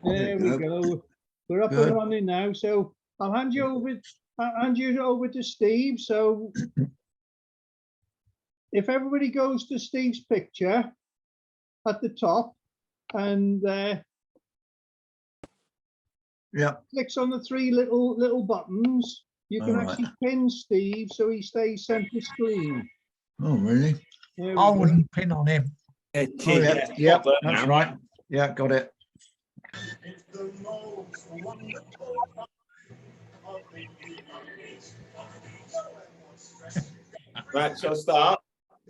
There we go. We're up and running now. So I'll hand you over to Steve. So if everybody goes to Steve's picture at the top and clicks on the three little buttons, you can actually pin Steve so he stays center screen. Oh, really? I wouldn't pin on him. Yeah, that's right. Yeah, got it. Right, shall I start?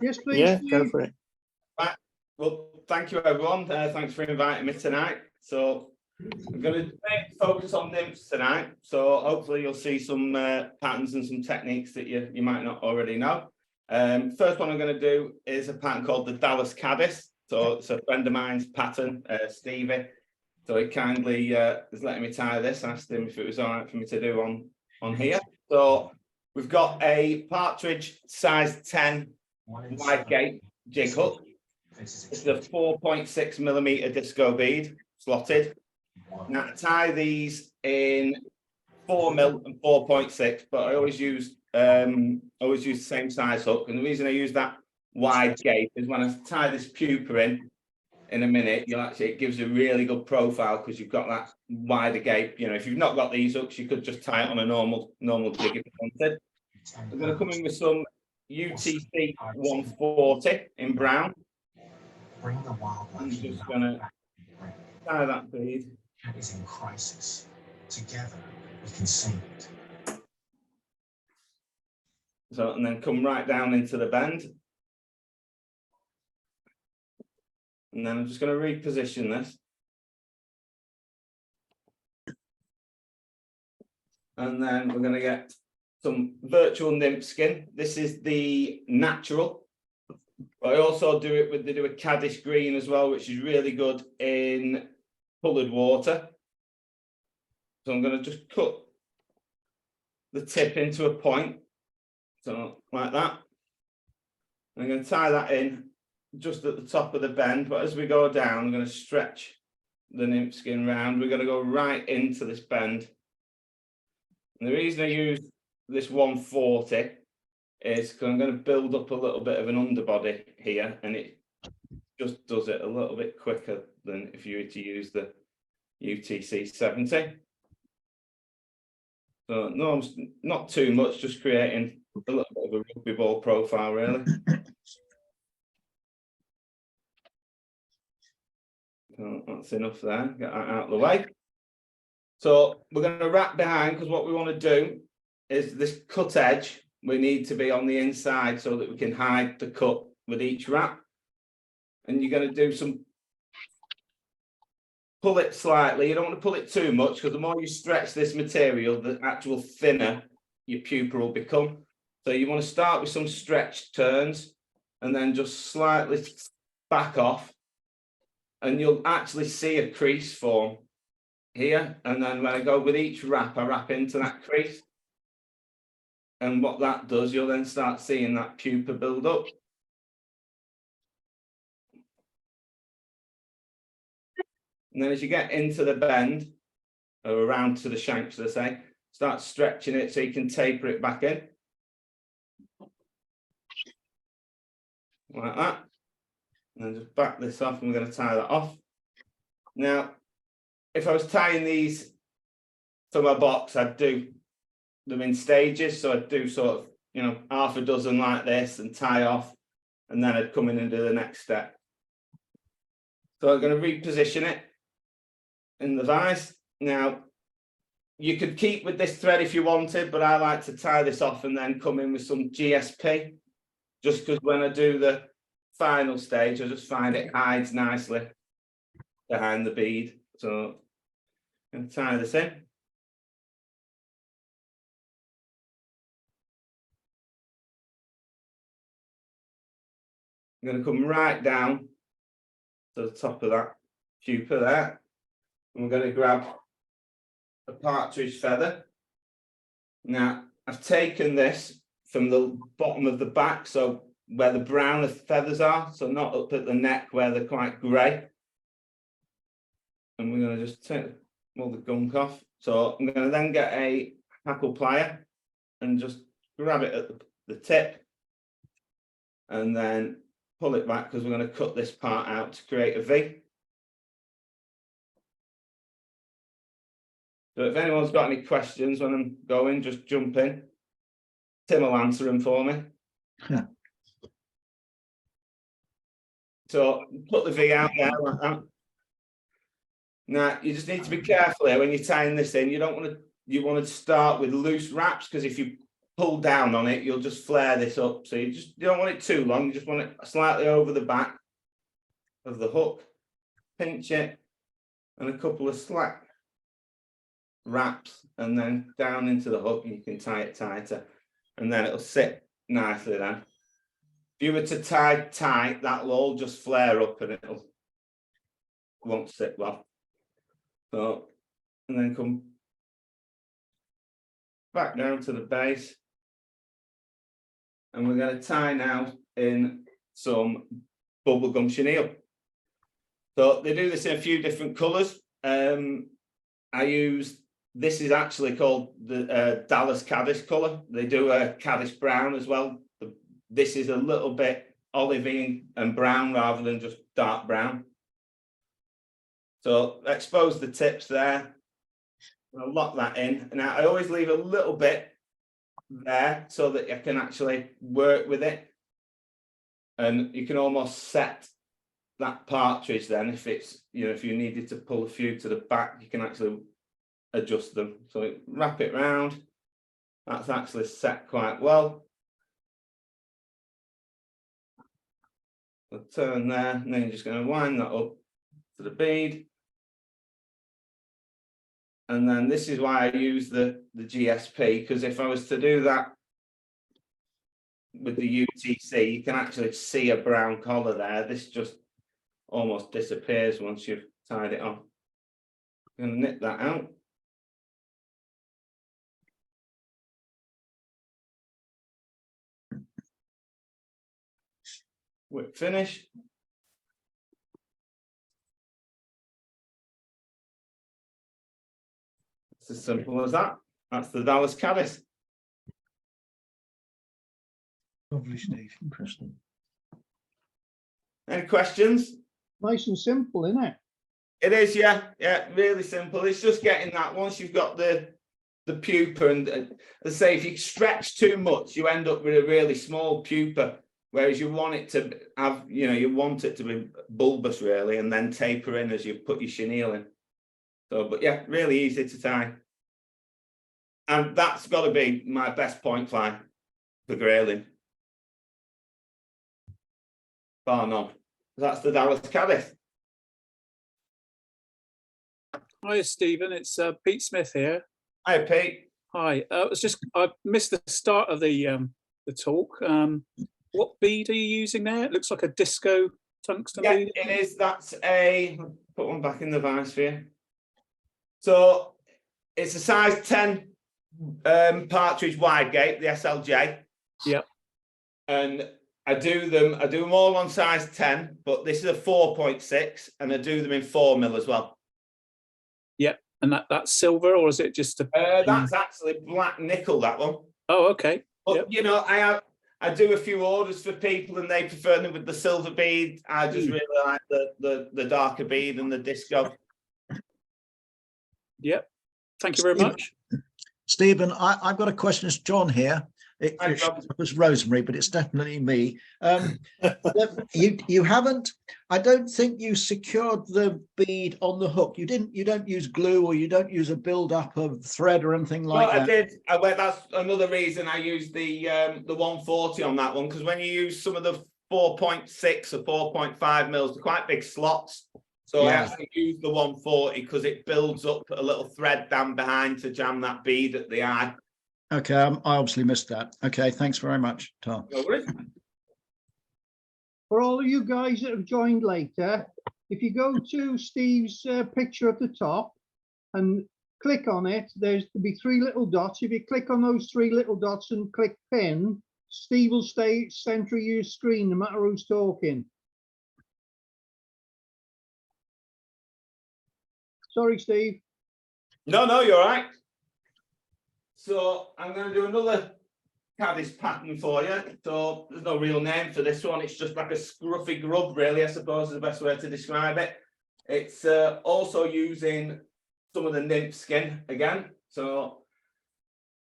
Yes, please. Yeah, Steve. go for it. Right. Well, thank you, everyone. Thanks for inviting me tonight. So I'm going to focus on nymphs tonight. So hopefully you'll see some patterns and some techniques that you might not already know. First one I'm going to do is a pattern called the Dallas Caddis. So it's a friend of mine's pattern, Stevie. So he kindly is letting me tie this. I asked him if it was all right for me to do on here. So we've got a partridge size 10 wide gate jig hook. It's a 4.6mm disco bead slotted. Now I tie these in 4mm and 4.6, but I always use the same size hook. And the reason I use that wide gate is when I tie this pupa in a minute, it gives a really good profile because you've got that wider gape. You know, if you've not got these hooks, you could just tie it on a normal jig if you wanted. I'm going to come in with some UTC 140 in brown. I'm just going to tie that bead. Is in crisis. Together we can save it. So, and then come right down into the bend. And then I'm just going to reposition this. And then we're going to get some virtual nymph skin. This is the natural. But I also do it with, they do a Caddis green as well, which is really good in coloured water. So I'm going to just cut the tip into a point. So like that. I'm going to tie that in just at the top of the bend, but as we go down, I'm going to stretch the nymph skin round. We're going to go right into this bend. And the reason I use this 140 is because I'm going to build up a little bit of an underbody here, and it just does it a little bit quicker than if you were to use the UTC 70. So no, not too much, just creating a little bit of a rugby ball profile, really. So that's enough there, get that out of the way. So we're going to wrap behind, because what we want to do is this cut edge, we need to be on the inside so that we can hide the cut with each wrap. And you're going to do some, pull it slightly. You don't want to pull it too much, because the more you stretch this material, the actual thinner your pupa will become. So you want to start with some stretched turns and then just slightly back off. And you'll actually see a crease form here. And then when I go with each wrap, I wrap into that crease. And what that does, you'll then start seeing that pupa build up. And then as you get into the bend, or around to the shank, should I say, start stretching it so you can taper it back in. Like that. And then just back this off, and we're going to tie that off. Now, if I was tying these to my box, I'd do them in stages. So I'd do sort of, you know, half a dozen like this and tie off, and then I'd come in and do the next step. So I'm going to reposition it in the vise. Now, you could keep with this thread if you wanted, but I like to tie this off and then come in with some GSP, just because when I do the final stage, I just find it hides nicely behind the bead. So I'm going to tie this in. I'm going to come right down to the top of that pupa there. And we're going to grab a partridge feather. Now, I've taken this from the bottom of the back, so where the brown feathers are, so not up at the neck where they're quite grey. And we're going to just take all the gunk off. So I'm going to then get a hackle plier and just grab it at the tip and then pull it back, because we're going to cut this part out to create a V. So if anyone's got any questions when I'm going, just jump in. Tim will answer them for me. So put the V out there like that. Now you just need to be careful here when you're tying this in. You don't want to. You want to start with loose wraps, because if you pull down on it, you'll just flare this up. So you don't want it too long. You just want it slightly over the back of the hook. Pinch it, and a couple of slack wraps, and then down into the hook, and you can tie it tighter, and then it'll sit nicely then. If you were to tie tight, that will all just flare up and won't sit well. So, and then come back down to the base, and we're going to tie now in some bubblegum chenille. So they do this in a few different colours. This is actually called the Dallas Caddis colour. They do a Caddis brown as well. This is a little bit olivey and brown rather than just dark brown. So expose the tips there. I'll lock that in. Now I always leave a little bit there so that I can actually work with it. And you can almost set that partridge then, if it's, if you needed to pull a few to the back, you can actually adjust them. So wrap it round. That's actually set quite well. So turn there, and then you're just going to wind that up to the bead. And then this is why I use the GSP, because if I was to do that with the UTC, you can actually see a brown collar there. This just almost disappears once you've tied it on. I'm going to nip that out. Whip finish. It's as simple as that. That's the Dallas Caddis. Lovely, Steve. Interesting. Any questions? Nice and simple, isn't it? It is, yeah, really simple. It's just getting that once you've got the pupa, and as I say, if you stretch too much, you end up with a really small pupa. Whereas you want it to have, you want it to be bulbous really, and then taper in as you put your chenille in. So, but yeah, really easy to tie. And that's got to be my best point fly for grayling. Bar none. That's the Dallas Caddis. Hi, Stephen. It's Pete Smith here. Hi, Pete. Hi. I missed the start of the talk. What bead are you using there? It looks like a disco tungsten bead. It is. That's put one back in the vise for you. So it's a size 10 partridge wide gate, the SLJ. Yep. And I do them all on size 10, but this is a 4.6, and I do them in 4mm as well. Yep. And that's silver, or is it just a? That's actually black nickel, that one. Oh, okay. But I do a few orders for people, and they prefer them with the silver bead. I just really like the darker bead and the disco. Yep. Thank you very much. Stephen, I've got a question. It's John here. It was Rosemary, but it's definitely me. You haven't. I don't think you secured the bead on the hook. You didn't. You don't use glue, or you don't use a build-up of thread or anything like that. I did. That's another reason I used the 140 on that one, because when you use some of the 4.6 or 4.5 mils, they're quite big slots. So I actually use the 140 because it builds up a little thread down behind to jam that bead at the eye. Okay, I obviously missed that. Okay, thanks very much, Tom. No worries. For all of you guys that have joined later, if you go to Steve's picture at the top and click on it, there'll be 3 little dots. If you click on those 3 little dots and click pin, Steve will stay center of your screen no matter who's talking. Sorry, Steve. No, you're all right. So I'm going to do another Caddis pattern for you. So there's no real name for this one. It's just like a scruffy grub, really, I suppose is the best way to describe it. It's also using some of the nymph skin again. So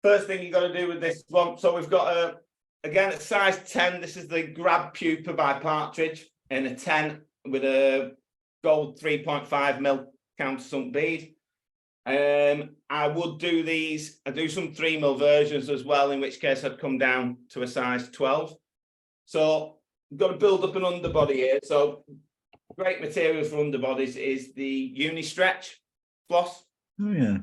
first thing you got to do with this one. So we've got again at size 10. This is the Grab pupa by Partridge in a 10 with a gold 3.5mm countersunk bead. I would do these. I do some 3mm versions as well, in which case I'd come down to a size 12. So I've got to build up an underbody here. So great material for underbodies is the uni stretch floss. Oh yeah.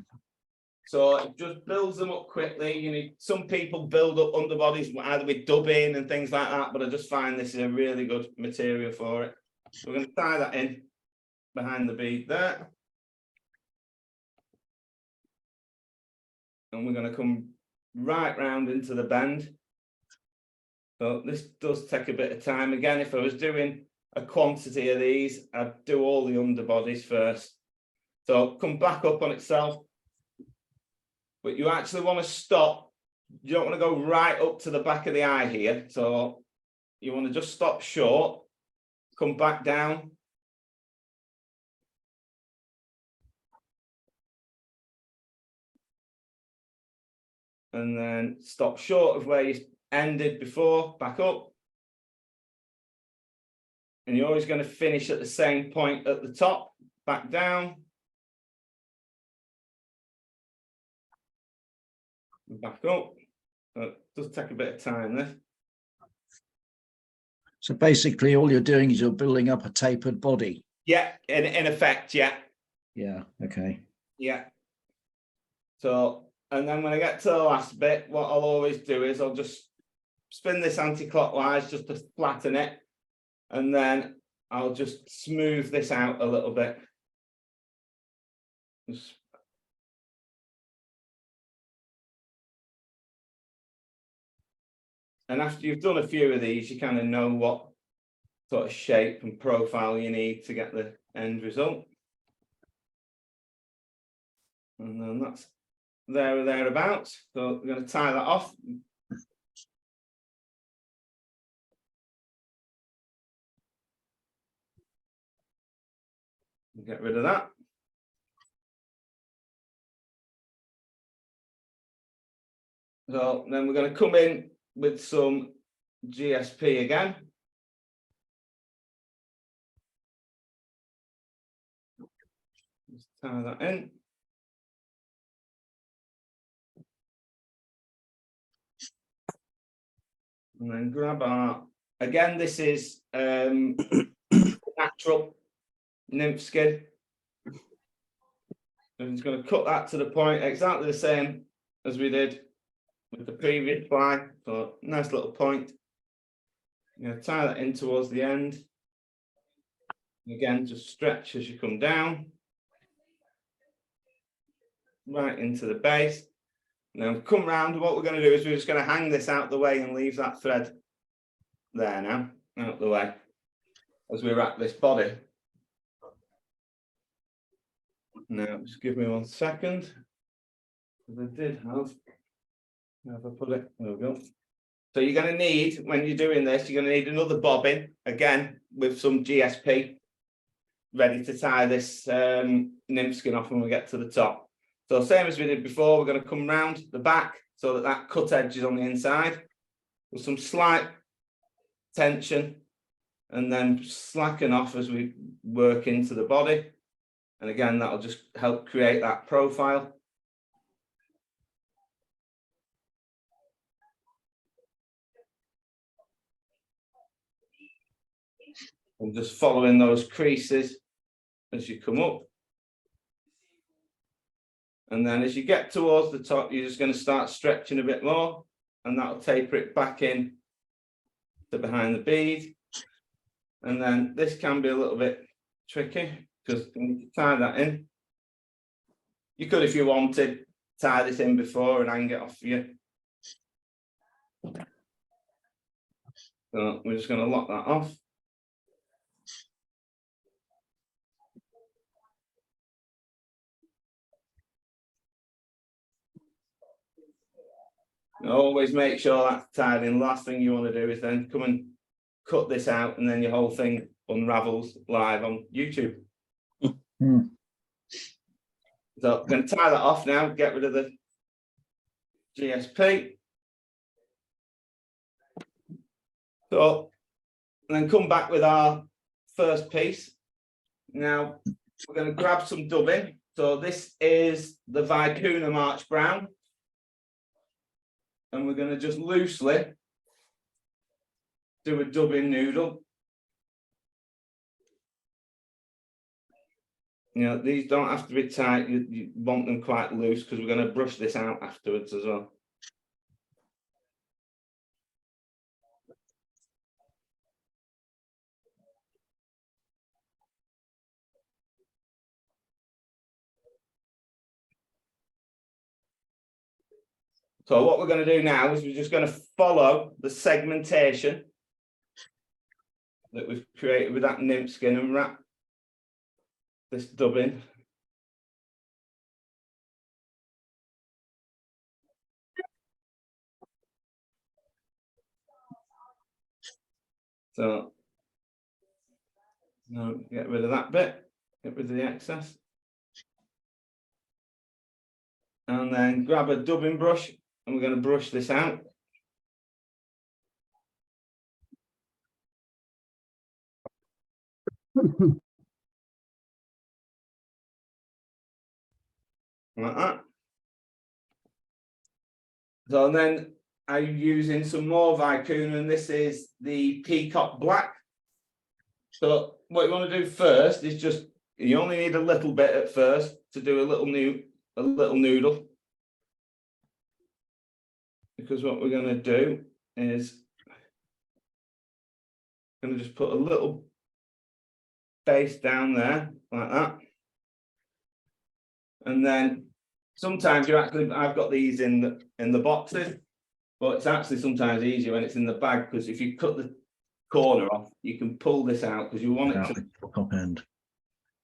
So it just builds them up quickly. You know, some people build up underbodies either with dubbing and things like that, but I just find this is a really good material for it. So we're going to tie that in behind the bead there. And we're going to come right round into the bend. So this does take a bit of time. Again, if I was doing a quantity of these, I'd do all the underbodies first. So come back up on itself. But you actually want to stop. You don't want to go right up to the back of the eye here. So you want to just stop short, come back down. And then stop short of where you ended before, back up. And you're always going to finish at the same point at the top, back down. Back up. So it does take a bit of time there. So basically all you're doing is you're building up a tapered body. Yeah, in effect, yeah. Yeah, okay. Yeah. So, and then when I get to the last bit, what I'll always do is I'll just spin this anti-clockwise just to flatten it. And then I'll just smooth this out a little bit. And after you've done a few of these, you kind of know what sort of shape and profile you need to get the end result. And then that's there or thereabouts. So we're going to tie that off. Get rid of that. So then we're going to come in with some GSP again. Just tie that in. And then grab our, again, this is natural nymph skin. I'm just going to cut that to the point, exactly the same as we did with the previous fly. So nice little point. I'm going to tie that in towards the end. Again, just stretch as you come down. Right into the base. Now come round, what we're going to do is we're just going to hang this out the way and leave that thread there now, out the way, as we wrap this body. Now, just give me 1 second. I did have I put it, there we go. So you're going to need, when you're doing this, you're going to need another bobbin, again, with some GSP, ready to tie this nymph skin off when we get to the top. So same as we did before, we're going to come round the back so that that cut edge is on the inside with some slight tension and then slacken off as we work into the body. And again, that'll just help create that profile. And just following those creases as you come up. And then as you get towards the top, you're just going to start stretching a bit more, and that'll taper it back in to behind the bead. And then this can be a little bit tricky because you tie that in. You could, if you wanted, tie this in before and hang it off you. So we're just going to lock that off. Always make sure that's tied in. Last thing you want to do is then come and cut this out, and then your whole thing unravels live on YouTube. So I'm going to tie that off now, get rid of the GSP. So, and then come back with our first piece. Now, we're going to grab some dubbing. So this is the Vicuna March Brown. And we're going to just loosely do a dubbing noodle. You know, these don't have to be tight. You want them quite loose because we're going to brush this out afterwards as well. So what we're going to do now is we're just going to follow the segmentation that we've created with that nymph skin and wrap this dubbing. So now get rid of that bit, get rid of the excess. And then grab a dubbing brush and we're going to brush this out. Like that. So then I'm using some more Vicuna, and this is the Peacock Black. So what you want to do first is just, you only need a little bit at first to do a little noodle. Because what we're going to do is going to just put a little base down there like that. And then sometimes I've got these in the boxes, but it's actually sometimes easier when it's in the bag, because if you cut the corner off, you can pull this out because you want it to top end.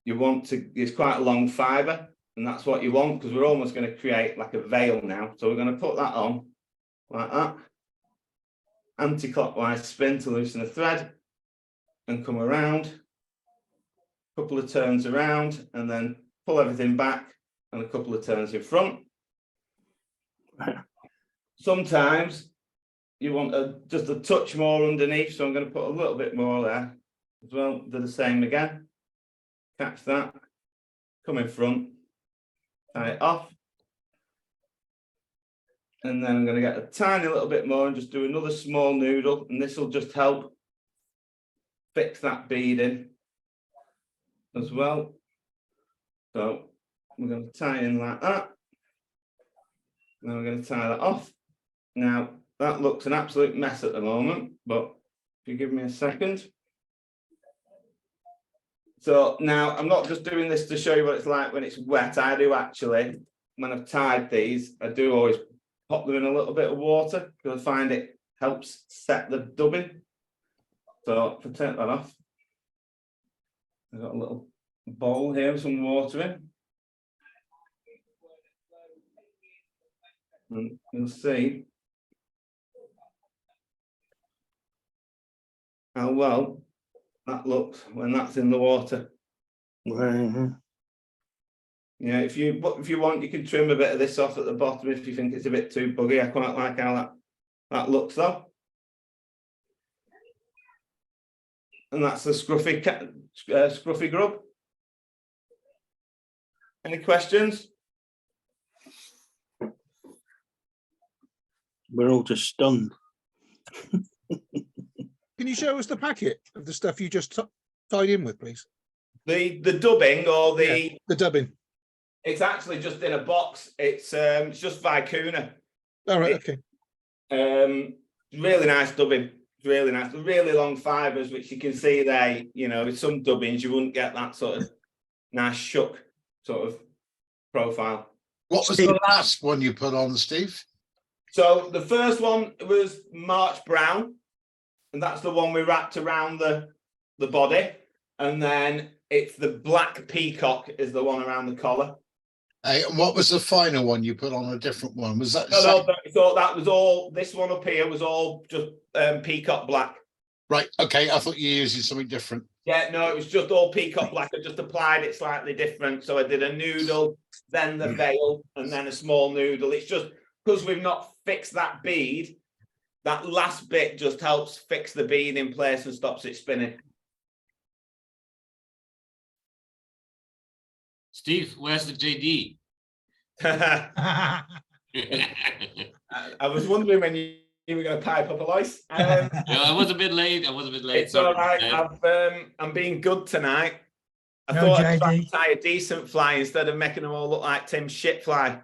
You want to, it's quite a long fibre, and that's what you want, because we're almost going to create like a veil now. So we're going to put that on like that, anti-clockwise spin to loosen the thread and come around, a couple of turns around, and then pull everything back and a couple of turns in front. Sometimes you want just a touch more underneath, so I'm going to put a little bit more there as well. Do the same again. Catch that, come in front, tie it off. And then I'm going to get a tiny little bit more and just do another small noodle, and this will just help fix that bead in as well. So we're going to tie in like that. Then we're going to tie that off. Now that looks an absolute mess at the moment, but if you give me a second. So now I'm not just doing this to show you what it's like when it's wet. I do actually, when I've tied these, I do always pop them in a little bit of water because I find it helps set the dubbing. So if I take that off, I've got a little bowl here with some water in. And you'll see how well that looks when that's in the water. Yeah, if you want, you can trim a bit of this off at the bottom if you think it's a bit too buggy. I quite like how that looks though. And that's the Scruffy Grub. Any questions? We're all just stunned. Can you show us the packet of the stuff you just tied in with, please? The dubbing or the dubbing? It's actually just in a box. It's just Vicuna. All right, okay. Really nice dubbing. Really nice. Really long fibres, which you can see there. You know, with some dubbings, you wouldn't get that sort of nice shook sort of profile. What was the last one you put on, Steve? So the first one was March Brown, and that's the one we wrapped around the body. And then it's the Black Peacock is the one around the collar. Hey, and what was the final one you put on a different one? Was that the No, same? no, I thought that was all. This one up here was all just peacock black. Right. Okay. I thought you were using something different. Yeah, no, it was just all peacock black. I just applied it slightly different. So I did a noodle, then the veil, and then a small noodle. It's just because we've not fixed that bead. That last bit just helps fix the bead in place and stops it spinning. Steve, where's the JD? I was wondering when you were going to pipe up, Alois. Yeah, I was a bit late. It's Sorry. all right. I'm being good tonight. I No, thought I'd try JD. to tie a decent fly instead of making them all look like Tim's shit fly.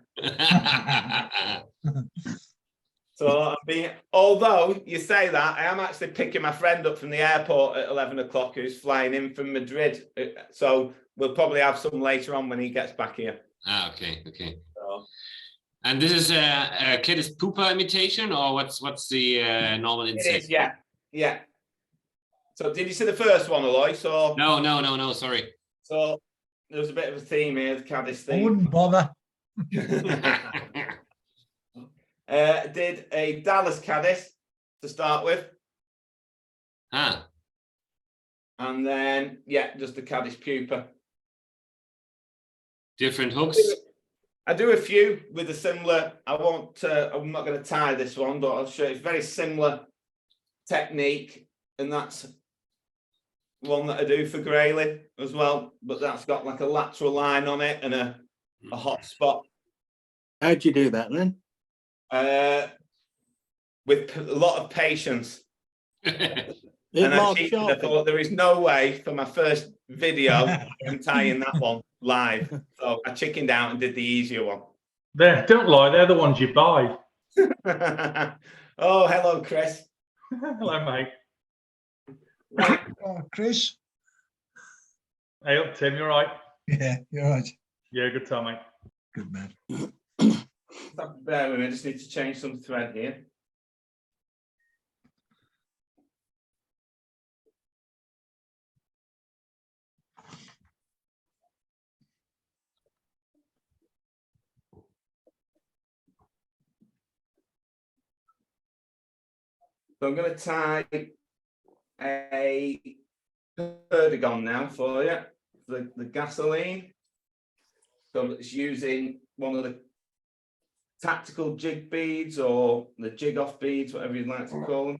So I'm being, although you say that, I am actually picking my friend up from the airport at 11 o'clock who's flying in from Madrid. So we'll probably have some later on when he gets back here. Okay. So, And this is a Caddis pupa imitation, or what's the normal it insect? is, yeah. So did you see the first one, Alois? Or No, sorry. so there was a bit of a theme here, the Caddis I theme. wouldn't bother. Did a Dallas Caddis to start with, Ah, and then just the Caddis pupa. different hooks. I do a few with a similar. I'm not going to tie this one, but I'll show you. It's very similar technique, and that's one that I do for grayling as well. But that's got like a lateral line on it and a hot spot. How'd you do that then? With a lot of patience. It And I marked cheated. I sharp. thought there is no way for my first video I'm tying that one live. So I chickened out and did the easier one. Don't lie, they're the ones you buy. Oh, hello, Chris. Hello, mate. Right. Oh, Chris. Hey, up, Tim, you all right? Yeah, you're right. Yeah, good time, mate. Good man. Bear with me, I just need to change some thread here. So I'm going to tie a Perdigone now for you, the gasoline. So it's using one of the tactical jig beads or the jig off beads, whatever you'd like to call them.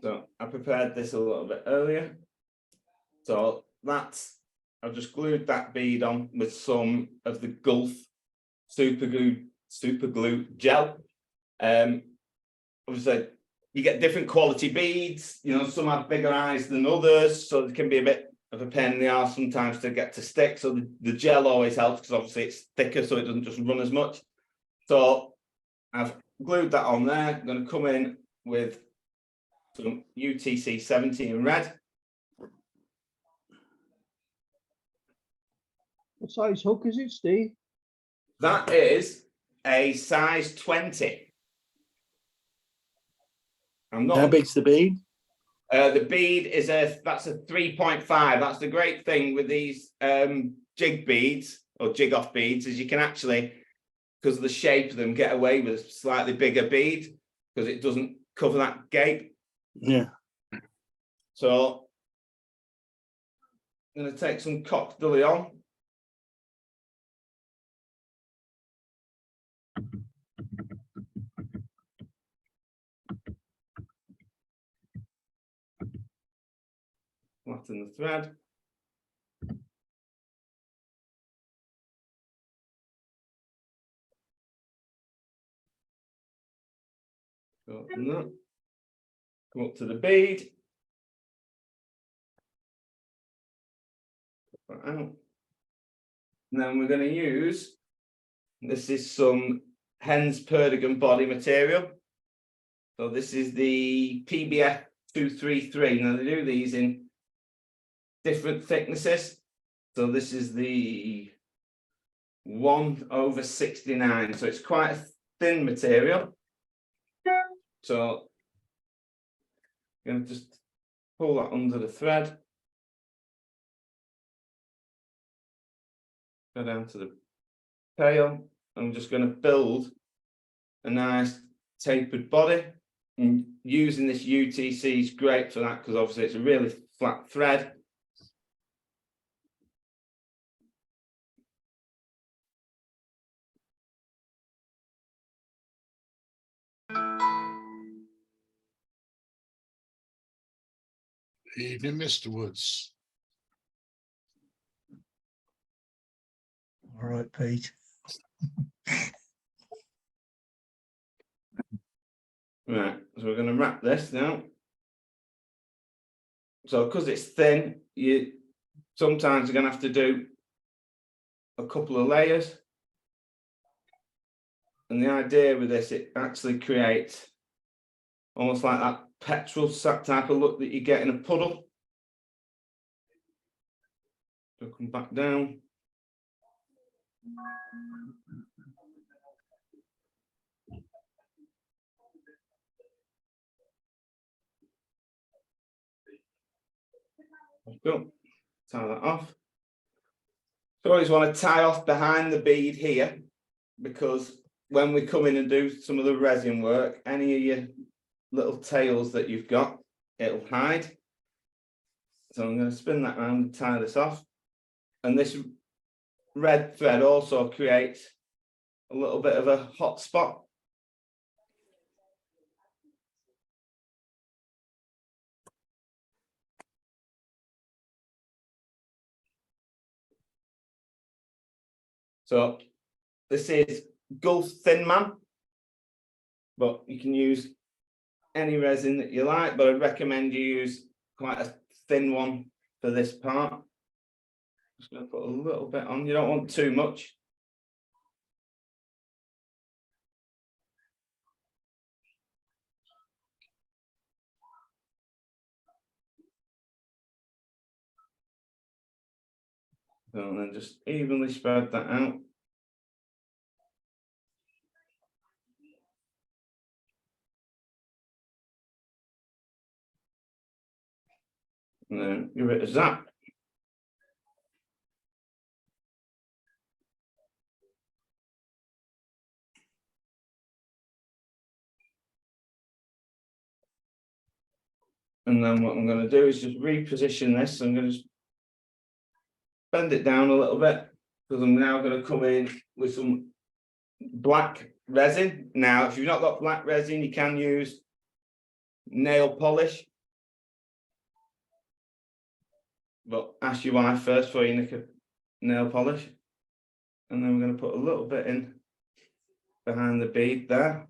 So I prepared this a little bit earlier. So I've just glued that bead on with some of the Gulf super glue gel. Obviously you get different quality beads, some have bigger eyes than others, so it can be a bit of a pain in the arse sometimes to get to stick. So the gel always helps because obviously it's thicker, so it doesn't just run as much. So I've glued that on there. I'm going to come in with some UTC 70 in red. What size hook is it, Steve? That is a size 20. I'm not. How big's the bead? The bead is that's a 3.5. That's the great thing with these jig beads or jig off beads is you can actually, because of the shape of them, get away with a slightly bigger bead because it doesn't cover that gape. Yeah. So I'm going to take some cock dully on. Flatten the thread. Come up to the bead. Put that out. And then we're going to use, this is some Hen's Perdigone body material. So this is the PBF 233. Now they do these in different thicknesses. So this is the 1/69. So it's quite a thin material. So I'm going to just pull that under the thread. Go down to the tail. I'm just going to build a nice tapered body. And using this UTC is great for that because obviously it's a really flat thread. Evening, Mr. Woods. All right, Pete. Right, so we're going to wrap this now. So because it's thin, you sometimes you're going to have to do a couple of layers. And the idea with this, it actually creates almost like that petrol type of look that you get in a puddle. So come back down. Go. Tie that off. So always want to tie off behind the bead here, because when we come in and do some of the resin work, any of your little tails that you've got, it'll hide. So I'm going to spin that around and tie this off. And this red thread also creates a little bit of a hot spot. So this is Gulf Thin Man, but you can use any resin that you like, but I'd recommend you use quite a thin one for this part. Just going to put a little bit on. You don't want too much. So and then just evenly spread that out. And then give it a zap. And then what I'm going to do is just reposition this. I'm going to just bend it down a little bit because I'm now going to come in with some black resin. Now, if you've not got black resin, you can use nail polish. But ask your wife first before you nick a nail polish. And then we're going to put a little bit in behind the bead there.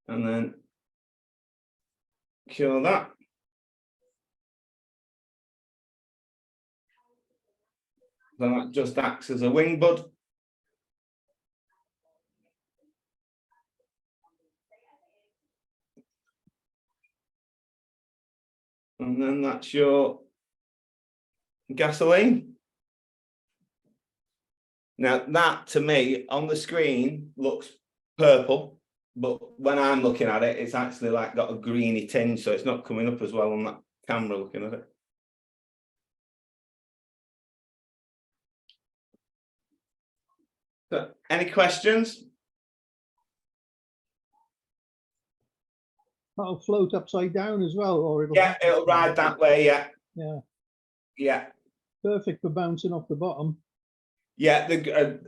And then cure that. So that just acts as a wing bud. And then that's your gasoline. Now that to me on the screen looks purple, but when I'm looking at it, it's actually like got a greeny tinge, so it's not coming up as well on that camera looking at it. So, any questions? That'll float upside down as well, or it'll ride that way. Yeah. Perfect for bouncing off the bottom. Yeah,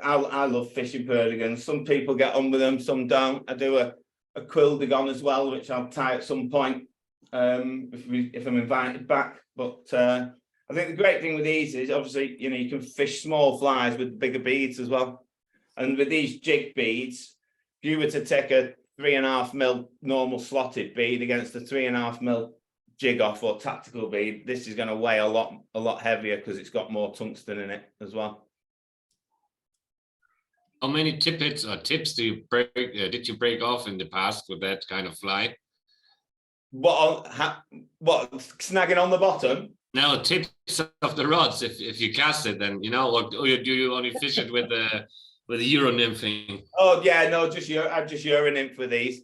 I love fishing Perdigone. Some people get on with them, some don't. I do a Perdigone as well, which I'll tie at some point if I'm invited back. But I think the great thing with these is obviously you can fish small flies with bigger beads as well. And with these jig beads, if you were to take a 3.5mm normal slotted bead against a 3.5mm jig off or tactical bead, this is going to weigh a lot heavier because it's got more tungsten in it as well. How many tippets or tips do you break? Did you break off in the past with that kind of fly? What snagging on the bottom? Now, tips of the rods. If you cast it, then or do you only fish it with the Euro nymphing? Oh yeah, no, I've just Euro nymph with these.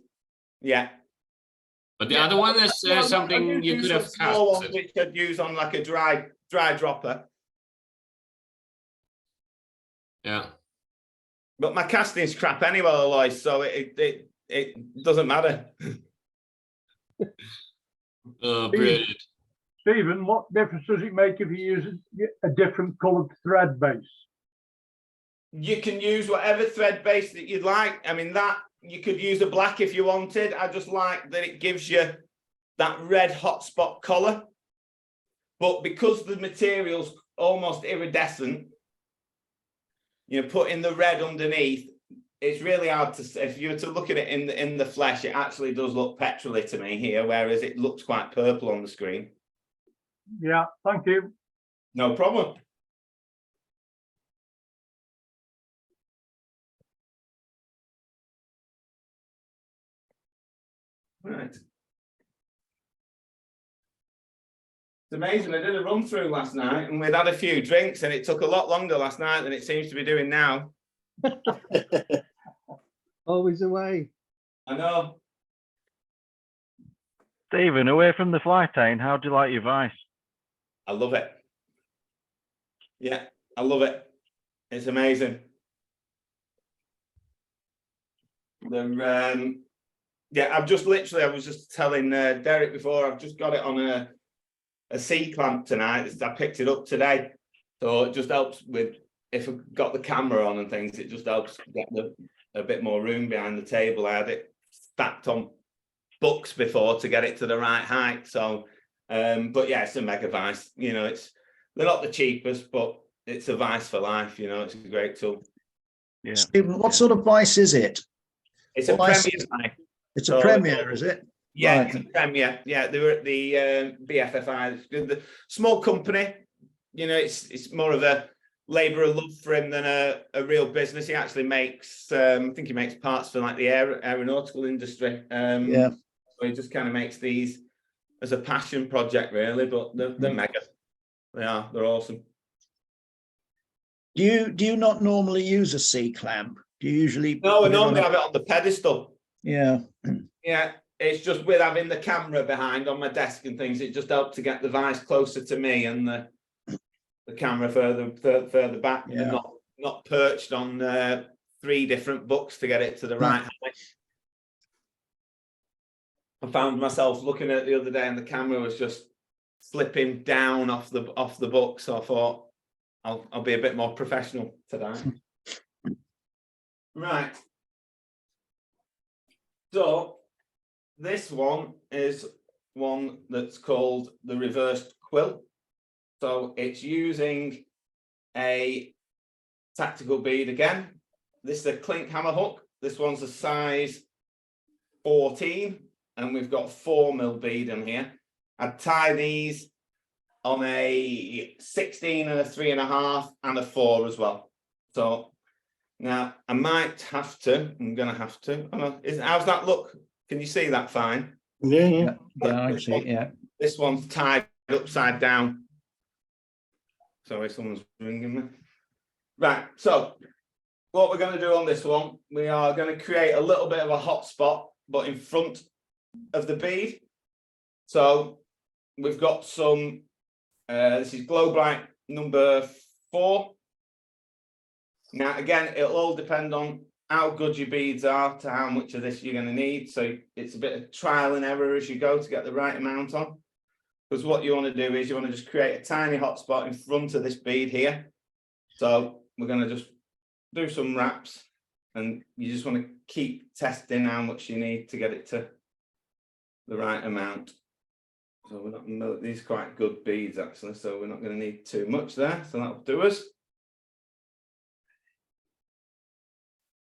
Yeah. But the other one is No, I something do you do could some have small ones casted. which I'd use on like a dry dropper. Yeah. But my casting's crap anyway, Alois, so it doesn't matter. Oh, brilliant. Stephen, what difference does it make if you use a different coloured thread base? You can use whatever thread base that you'd like. I mean, that you could use a black if you wanted. I just like that it gives you that red hotspot colour. But because the material's almost iridescent, putting the red underneath, it's really hard to see. If you were to look at it in the flesh, it actually does look petrol-y to me here, whereas it looks quite purple on the screen. Yeah, thank you. No problem. Right. It's amazing. I did a run through last night and we'd had a few drinks and it took a lot longer last night than it seems to be doing now. Always away. I know. Stephen, away from the fly tying, how do you like your vice? I love it. Yeah, I love it. It's amazing. Yeah, I was just telling Derek before, I've just got it on a C clamp tonight. I picked it up today. So it just helps with, if I've got the camera on and things, it just helps get a bit more room behind the table. I had it stacked on books before to get it to the right height. So, but yeah, it's a mega vice. They're not the cheapest, but it's a vice for life. It's a great tool. Yeah. Stephen, what sort of vice is it? It's a Premier vice. It's a Premier, is it? Yeah, Right. it's a Premier. Yeah, they were at the BFFI, the small company. It's more of a labour of love for him than a real business. He actually makes, I think he makes parts for like the aeronautical industry. Yeah. So he just kind of makes these as a passion project, really. But they're mega. They're awesome. Do you not normally use a C clamp? Do you usually? No, I normally have it on the pedestal. Yeah. Yeah, it's just with having the camera behind on my desk and things, it just helped to get the vice closer to me and the camera further back, and not perched on 3 different books to get it to the right height. I found myself looking at it the other day and the camera was just slipping down off the book, so I thought I'll be a bit more professional today. Right. So this one is one that's called the reversed quill. So it's using a tactical bead again. This is a clink hammer hook. This one's a size 14 and we've got 4mm bead in here. I'd tie these on a 16 and a 3.5 and a 4 as well. So now I might have to, I'm going to have to. How's that look? Can you see that fine? Yeah. I see it, yeah. This one's tied upside down. Sorry, someone's ringing me. Right, so what we're going to do on this one, we are going to create a little bit of a hot spot, but in front of the bead. So we've got some, this is Glow Bright number 4. Now, again, it'll all depend on how good your beads are to how much of this you're going to need. So it's a bit of trial and error as you go to get the right amount on. Because what you want to do is you want to just create a tiny hot spot in front of this bead here. So we're going to just do some wraps and you just want to keep testing how much you need to get it to the right amount. So we're not, these are quite good beads actually, so we're not going to need too much there. So that'll do us.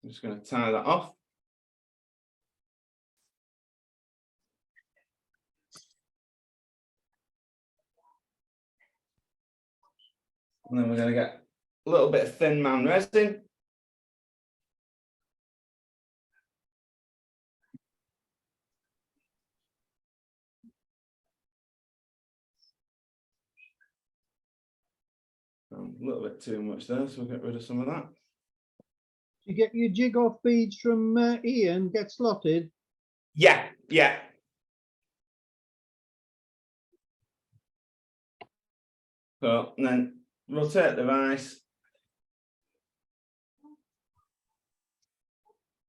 I'm just going to tie that off. And then we're going to get a little bit of thin man resin. A little bit too much there, so we'll get rid of some of that. You get your jig off beads from Ian, get slotted. Yeah, yeah. So, and then rotate the vise.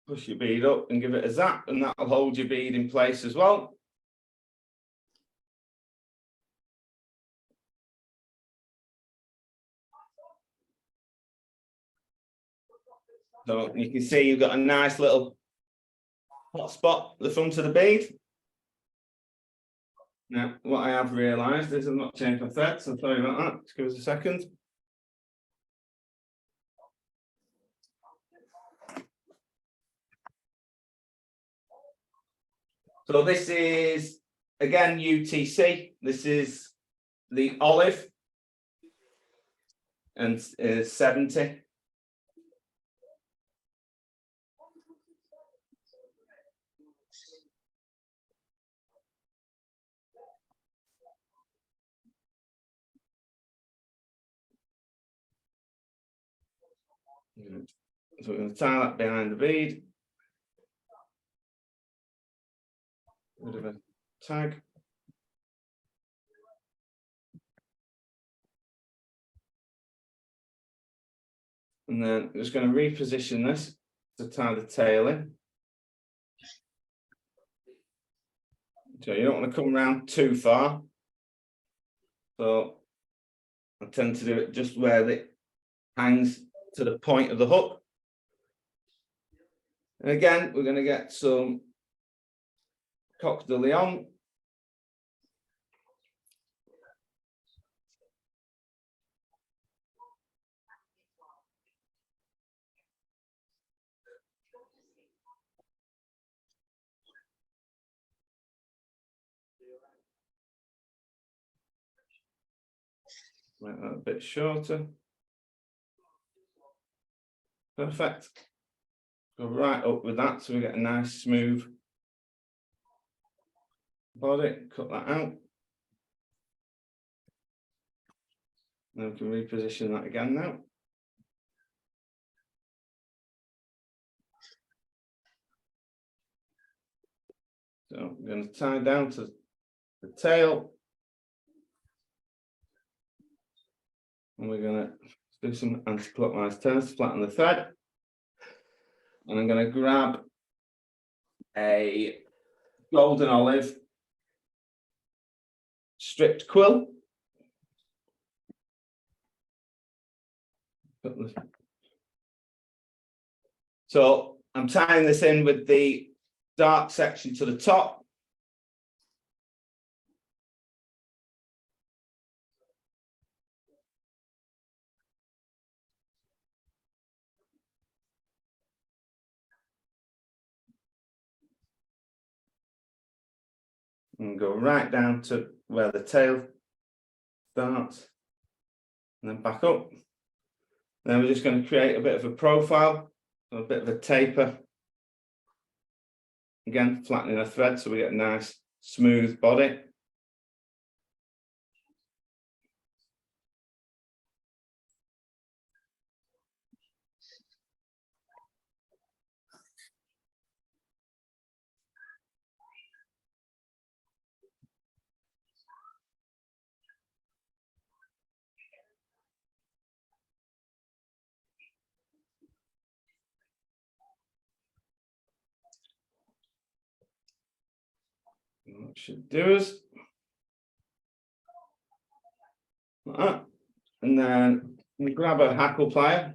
Push your bead up and give it a zap, and that'll hold your bead in place as well. So you can see you've got a nice little hot spot at the front of the bead. Now, what I have realised is I've not changed my thread, so sorry about that. Just give us a second. So this is, again, UTC. This is the olive and 70. So we're going to tie that behind the bead. Bit of a tag. And then I'm just going to reposition this to tie the tail in. So you don't want to come around too far. So I tend to do it just where it hangs to the point of the hook. And again, we're going to get some coq de lion. Make that a bit shorter. Perfect. Go right up with that so we get a nice smooth body. Cut that out. Then we can reposition that again now. So I'm going to tie down to the tail. And we're going to do some anti-clockwise turns to flatten the thread. And I'm going to grab a golden olive stripped quill. So I'm tying this in with the dark section to the top. And go right down to where the tail starts, and then back up. Then we're just going to create a bit of a profile, a bit of a taper. Again, flattening a thread so we get a nice smooth body. That should do us. Like that. And then we grab a hackle plier.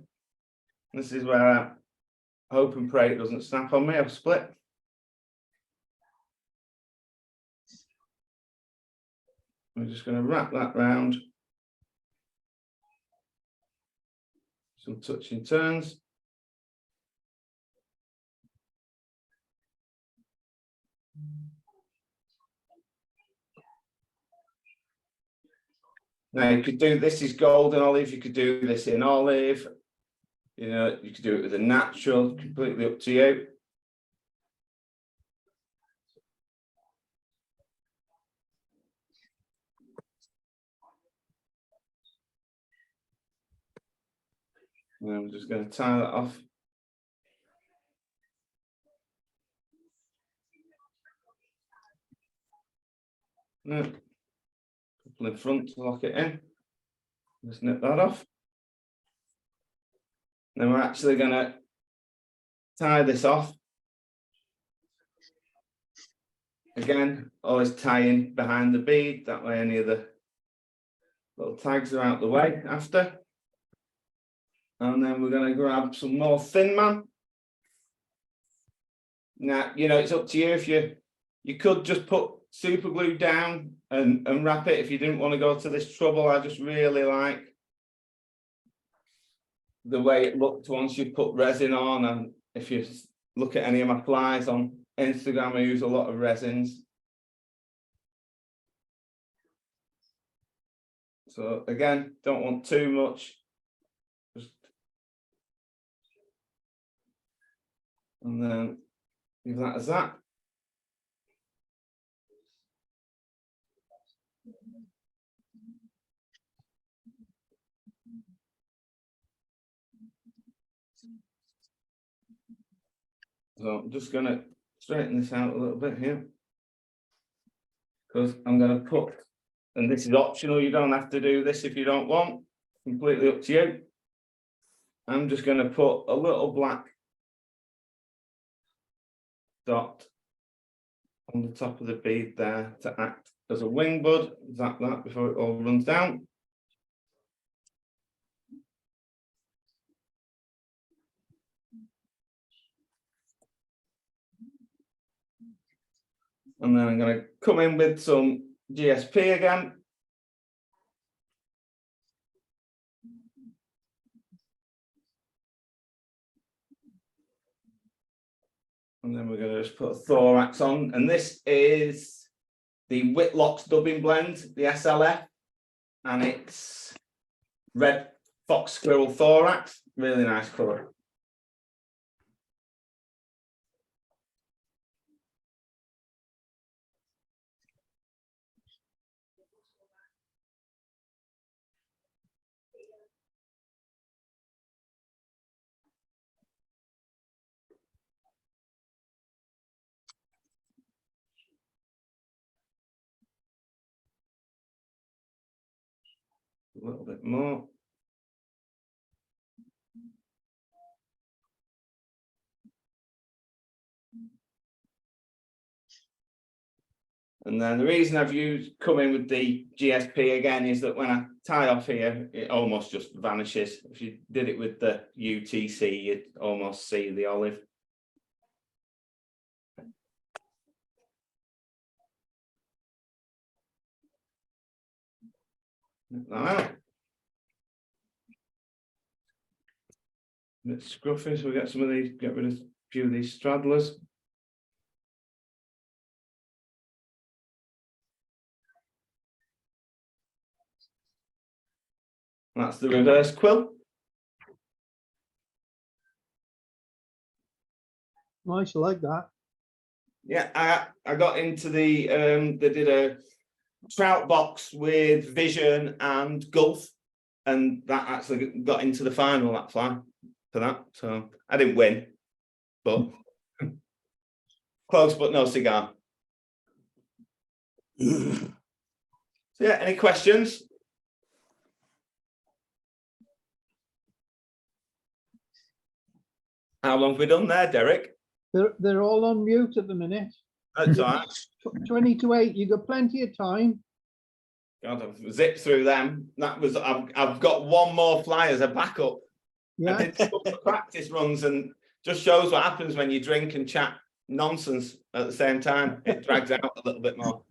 This is where I hope and pray it doesn't snap on me. I've split. We're just going to wrap that round. Some touching turns. Now you could do this is golden olive, you could do this in olive, you know, you could do it with a natural, completely up to you. And I'm just going to tie that off. No. Couple in front to lock it in. Just nip that off. Then we're actually going to tie this off. Again, always tying behind the bead, that way any of the little tags are out the way after. And then we're going to grab some more Thin Man. Now, you know, it's up to you. If you could just put super glue down and wrap it if you didn't want to go to this trouble. I just really like the way it looked once you put resin on. And if you look at any of my flies on Instagram, I use a lot of resins. So again, don't want too much. Just, and then leave that as that. So I'm just going to straighten this out a little bit here, because I'm going to put, and this is optional, you don't have to do this if you don't want, completely up to you. I'm just going to put a little black dot on the top of the bead there to act as a wing bud. Zap that before it all runs down. And then I'm going to come in with some GSP again. And then we're going to just put a thorax on. And this is the Whitlock's Dubbing Blend, the SLF. And it's red fox squirrel thorax. Really nice colour. A little bit more. And then the reason I've come in with the GSP again is that when I tie off here, it almost just vanishes. If you did it with the UTC, you'd almost see the olive. Like that. A bit scruffy, so we get some of these, get rid of a few of these straddlers. That's the reverse quill. Nice, I like that. Yeah, I got into the they did a trout box with Vision and Gulf, and that actually got into the final, that fly, for that. So I didn't win, but close, but no cigar. So yeah, any questions? How long have we done there, Derek? They're all on mute at the minute. That's all right. 20 to 8, you got plenty of time. God, I've zipped through them. That was I've got one more fly as a backup. Yeah. I did some practice runs, and just shows what happens when you drink and chat nonsense at the same time. It drags out a little bit more.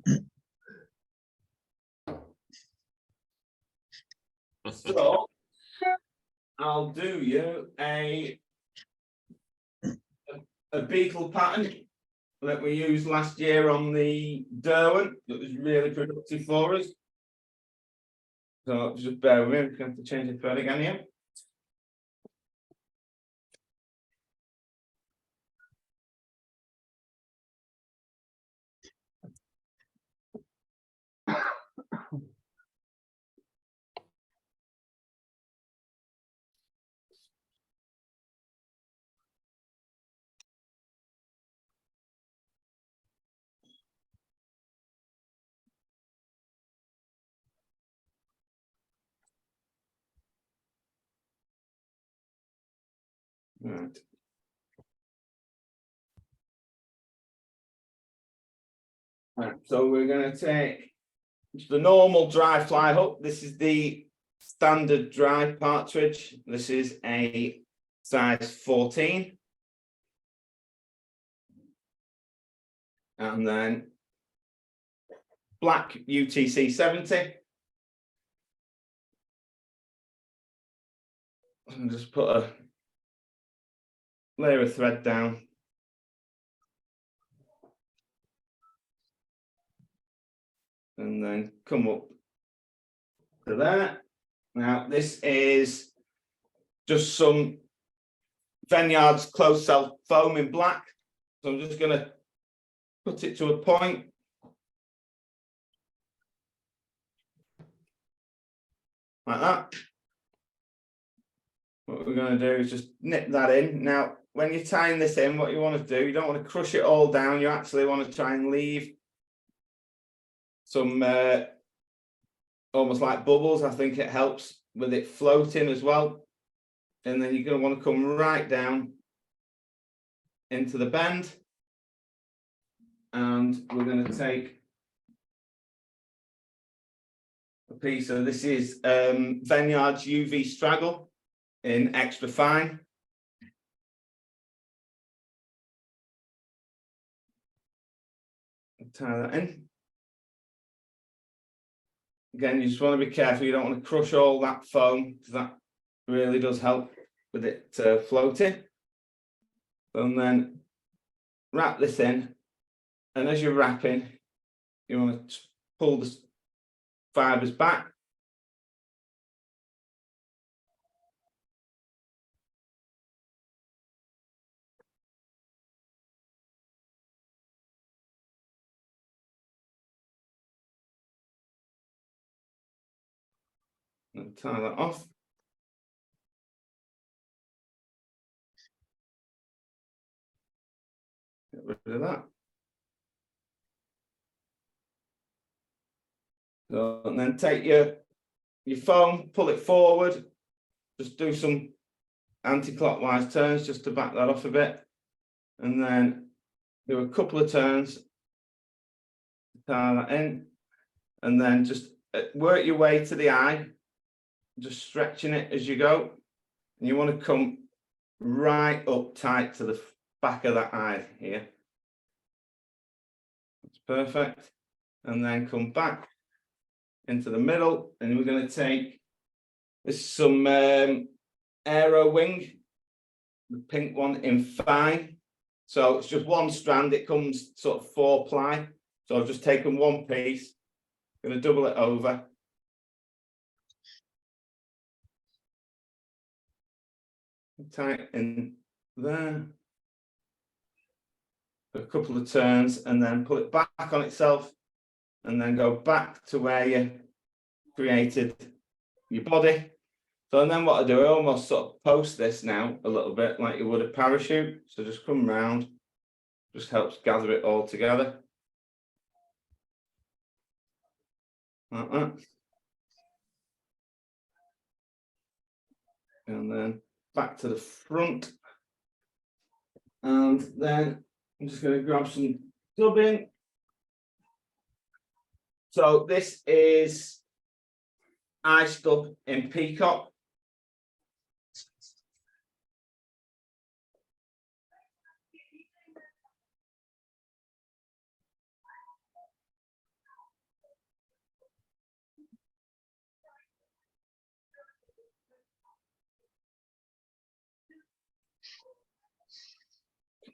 So I'll do you a Beetle pattern that we used last year on the Derwent that was really productive for us. So just bear with me, I'm going to change the thread again here. Right. Right, so we're going to take the normal dry fly hook. This is the standard dry partridge. This is a size 14. And then black UTC 70. And just put a layer of thread down. And then come up to there. Now, this is just some Vineyard's closed cell foam in black. So I'm just going to put it to a point. Like that. What we're going to do is just nip that in. Now, when you're tying this in, what you want to do, you don't want to crush it all down. You actually want to try and leave some almost like bubbles. I think it helps with it floating as well. And then you're going to want to come right down into the bend. And we're going to take a piece of, this is Vineyard's UV straggle in extra fine. Tie that in. Again, you just want to be careful. You don't want to crush all that foam, because that really does help with it floating. And then wrap this in. And as you're wrapping, you want to pull the fibres back. And tie that off. Get rid of that. So, and then take your foam, pull it forward, just do some anti-clockwise turns just to back that off a bit, and then do a couple of turns, tie that in, and then just work your way to the eye, just stretching it as you go, and you want to come right up tight to the back of that eye here. That's perfect. And then come back into the middle, and we're going to take this some aero wing, the pink one in fine. So it's just one strand, it comes sort of 4 ply. So I've just taken one piece, going to double it over. Tie it in there. A couple of turns, and then pull it back on itself, and then go back to where you created your body. So, and then what I do, I almost sort of post this now a little bit like you would a parachute. So just come round, just helps gather it all together. Like that. And then back to the front. And then I'm just going to grab some dubbing. So this is ice dub in peacock.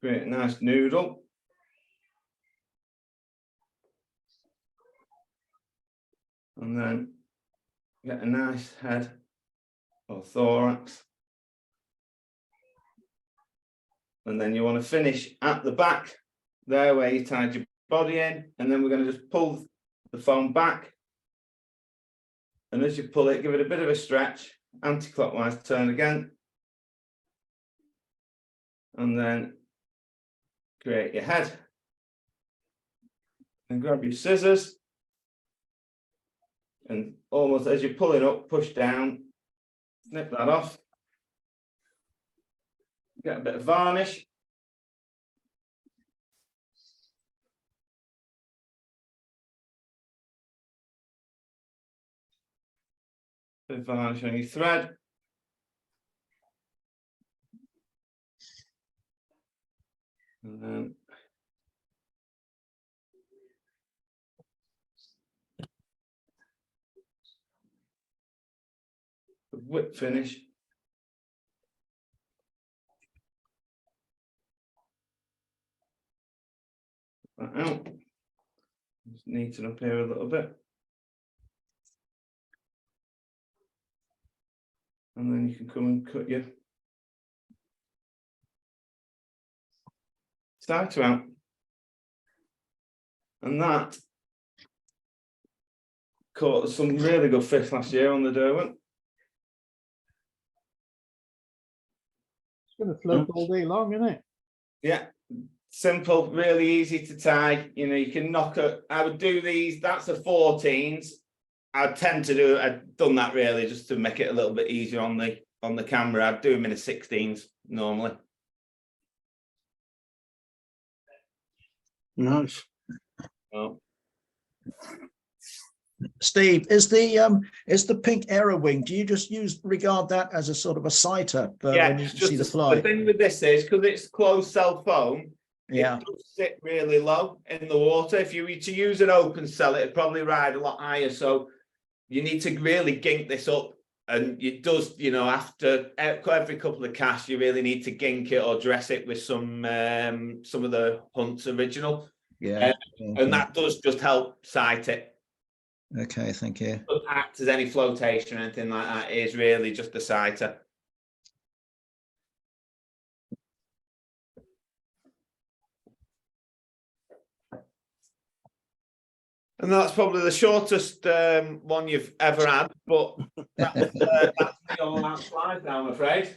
Create a nice noodle. And then get a nice head or thorax. And then you want to finish at the back there where you tied your body in. And then we're going to just pull the foam back. And as you pull it, give it a bit of a stretch, anti-clockwise turn again. And then create your head. And grab your scissors. And almost as you're pulling up, push down, snip that off. Get a bit of varnish. Bit of varnish on your thread. And then the whip finish. That out. Just neaten up here a little bit. And then you can come and cut your starter out. And that caught some really good fish last year on the Derwent. It's going to float all day long, isn't it? Yeah, simple, really easy to tie. You know, you can knock it. I would do these, that's the 14s. I tend to do, I've done that really just to make it a little bit easier on the camera. I'd do them in the 16s normally. Nice. Oh. Steve, is the pink arrow wing, do you just regard that as a sort of a sighter Yeah, when you just see the fly? The thing with this is because it's closed cell foam, Yeah. it does sit really low in the water. If you were to use an open cell, it'd probably ride a lot higher. So you need to really gink this up, and it does, you know, after every couple of casts, you really need to gink it or dress it with some of the Hunt's original. Yeah. And that does just help sight it. Okay, thank you. Doesn't act as any flotation or anything like that. It is really just a sighter. And that's probably the shortest one you've ever had, but that's me all out slides now, I'm afraid.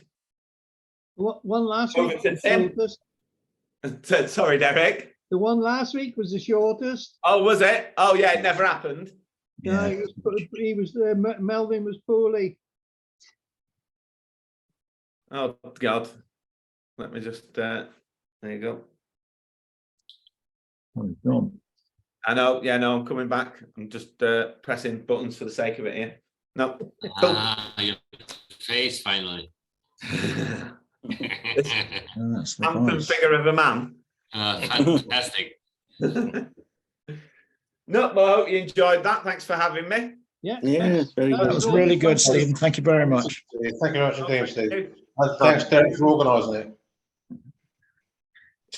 One last Over week. to Was the Tim. shortest. Sorry, Derek. The one last week was the shortest. Oh, was it? Oh, yeah, it never happened. No, he was Melvin was poorly. Oh, God. Let me just, there you go. Oh, gone. I know, yeah, no, I'm coming back. I'm just pressing buttons for the sake of it here. No. Your face finally. Oh, that's the Handsome voice. figure of a man. Fantastic. No, well, I hope you enjoyed that. Thanks for having me. Yeah. Yeah, it's very That good. was really good, Stephen. Thank you very much. Thank you very much indeed, Steve. Thank And thanks, Derek, for organising it.